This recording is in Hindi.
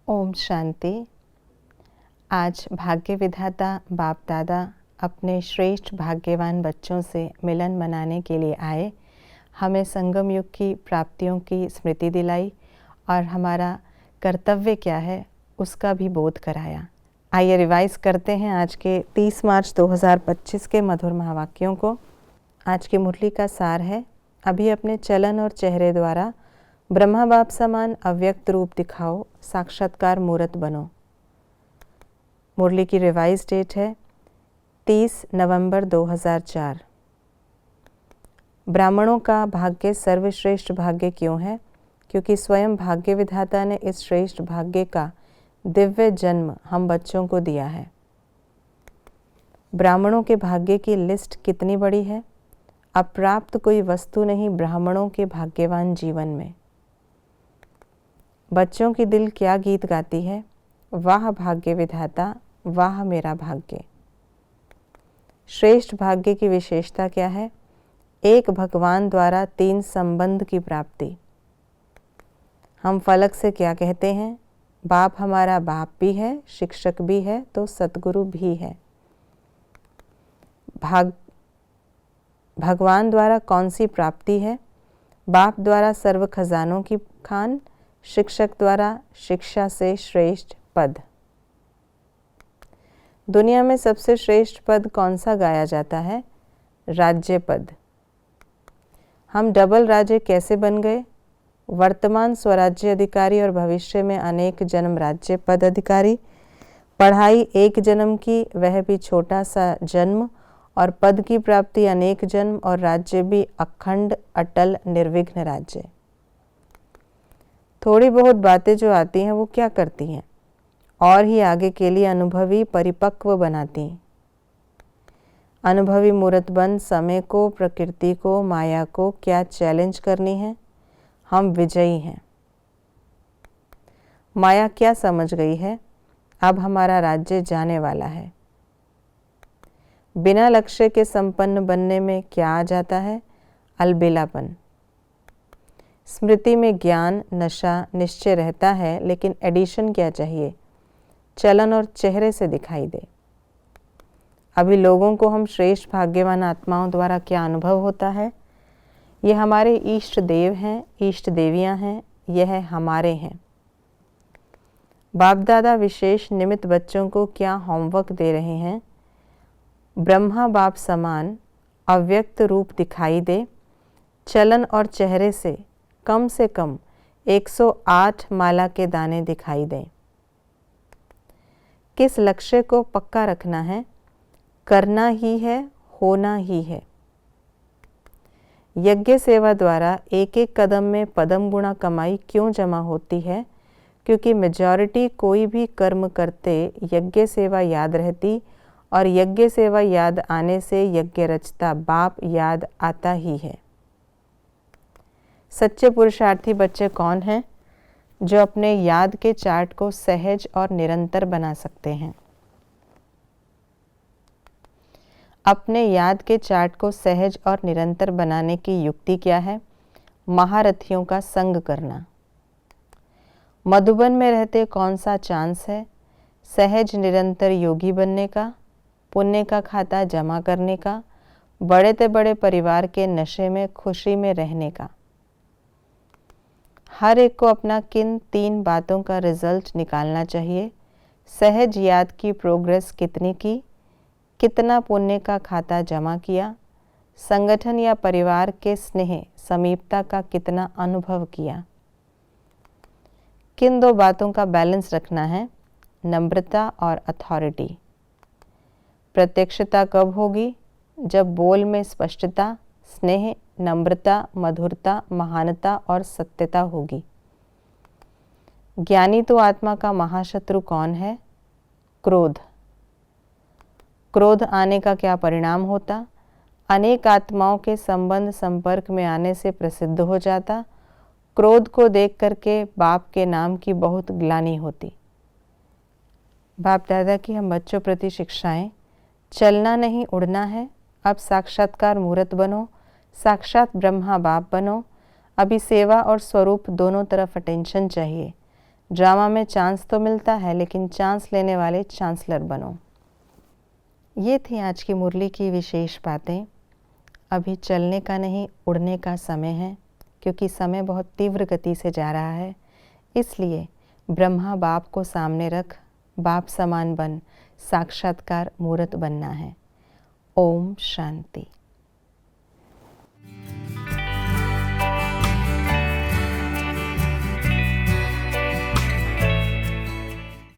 ओम शांति। आज भाग्य विधाता बाप दादा अपने श्रेष्ठ भाग्यवान बच्चों से मिलन मनाने के लिए आए, हमें संगम युग की प्राप्तियों की स्मृति दिलाई और हमारा कर्तव्य क्या है उसका भी बोध कराया। आइए रिवाइज करते हैं आज के 30 मार्च 2025 के मधुर महावाक्यों को। आज की मुरली का सार है, अभी अपने चलन और चेहरे द्वारा ब्रह्मा बाप समान अव्यक्त रूप दिखाओ, साक्षात्कार मूर्त बनो। मुरली की रिवाइज डेट है 30 नवंबर 2004। ब्राह्मणों का भाग्य सर्वश्रेष्ठ भाग्य क्यों है? क्योंकि स्वयं भाग्य विधाता ने इस श्रेष्ठ भाग्य का दिव्य जन्म हम बच्चों को दिया है। ब्राह्मणों के भाग्य की लिस्ट कितनी बड़ी है। अप्राप्त कोई वस्तु नहीं ब्राह्मणों के भाग्यवान जीवन में। बच्चों की दिल क्या गीत गाती है, वाह भाग्य विधाता, वाह मेरा भाग्य। श्रेष्ठ भाग्य की विशेषता क्या है? एक भगवान द्वारा 3 संबंध की प्राप्ति। हम फलक से क्या कहते हैं? बाप हमारा बाप भी है, शिक्षक भी है, तो सतगुरु भी है। भगवान द्वारा कौन सी प्राप्ति है? बाप द्वारा सर्व खजानों की खान, शिक्षक द्वारा शिक्षा से श्रेष्ठ पद। दुनिया में सबसे श्रेष्ठ पद कौन सा गाया जाता है? राज्य पद। हम डबल राज्य कैसे बन गए? वर्तमान स्वराज्य अधिकारी और भविष्य में अनेक जन्म राज्य पद अधिकारी। पढ़ाई एक जन्म की, वह भी छोटा सा जन्म, और पद की प्राप्ति अनेक जन्म, और राज्य भी अखंड अटल निर्विघ्न राज्य। थोड़ी बहुत बातें जो आती हैं वो क्या करती हैं? और ही आगे के लिए अनुभवी परिपक्व बनाती। अनुभवी मूर्तबंद समय को, प्रकृति को, माया को क्या चैलेंज करनी है? हम विजयी हैं। माया क्या समझ गई है? अब हमारा राज्य जाने वाला है। बिना लक्ष्य के संपन्न बनने में क्या आ जाता है? अलबेलापन। स्मृति में ज्ञान नशा निश्चय रहता है, लेकिन एडिशन क्या चाहिए? चलन और चेहरे से दिखाई दे। अभी लोगों को हम श्रेष्ठ भाग्यवान आत्माओं द्वारा क्या अनुभव होता है? ये हमारे इष्ट देव हैं, इष्ट देवियां हैं, यह हमारे हैं। बाप दादा विशेष निमित्त बच्चों को क्या होमवर्क दे रहे हैं? ब्रह्मा बाप समान अव्यक्त रूप दिखाई दे, चलन और चेहरे से कम 108 माला के दाने दिखाई दें। किस लक्ष्य को पक्का रखना है? करना ही है, होना ही है। यज्ञ सेवा द्वारा एक एक कदम में पदम गुणा कमाई क्यों जमा होती है? क्योंकि मेजॉरिटी कोई भी कर्म करते यज्ञ सेवा याद रहती, और यज्ञ सेवा याद आने से यज्ञ रचता बाप याद आता ही है। सच्चे पुरुषार्थी बच्चे कौन हैं? जो अपने याद के चार्ट को सहज और निरंतर बना सकते हैं। अपने याद के चार्ट को सहज और निरंतर बनाने की युक्ति क्या है? महारथियों का संग करना। मधुबन में रहते कौन सा चांस है? सहज निरंतर योगी बनने का, पुण्य का खाता जमा करने का, बड़े से बड़े परिवार के नशे में खुशी में रहने का। हर एक को अपना किन 3 बातों का रिजल्ट निकालना चाहिए? सहज याद की प्रोग्रेस कितनी की, कितना पुण्य का खाता जमा किया, संगठन या परिवार के स्नेह समीपता का कितना अनुभव किया। किन 2 बातों का बैलेंस रखना है? नम्रता और अथॉरिटी। प्रत्यक्षता कब होगी? जब बोल में स्पष्टता, स्नेह, नम्रता, मधुरता, महानता और सत्यता होगी। ज्ञानी तो आत्मा का महाशत्रु कौन है? क्रोध। क्रोध आने का क्या परिणाम होता? अनेक आत्माओं के संबंध संपर्क में आने से प्रसिद्ध हो जाता। क्रोध को देख करके बाप के नाम की बहुत ग्लानि होती। बाप दादा की हम बच्चों प्रति शिक्षाएं। चलना नहीं उड़ना है। अब साक्षात्कार मूर्त बनो, साक्षात ब्रह्मा बाप बनो। अभी सेवा और स्वरूप दोनों तरफ अटेंशन चाहिए। ड्रामा में चांस तो मिलता है, लेकिन चांस लेने वाले चांसलर बनो। ये थी आज की मुरली की विशेष बातें। अभी चलने का नहीं, उड़ने का समय है, क्योंकि समय बहुत तीव्र गति से जा रहा है। इसलिए ब्रह्मा बाप को सामने रख बाप समान बन साक्षात्कार मूर्त बनना है। ओम शांति।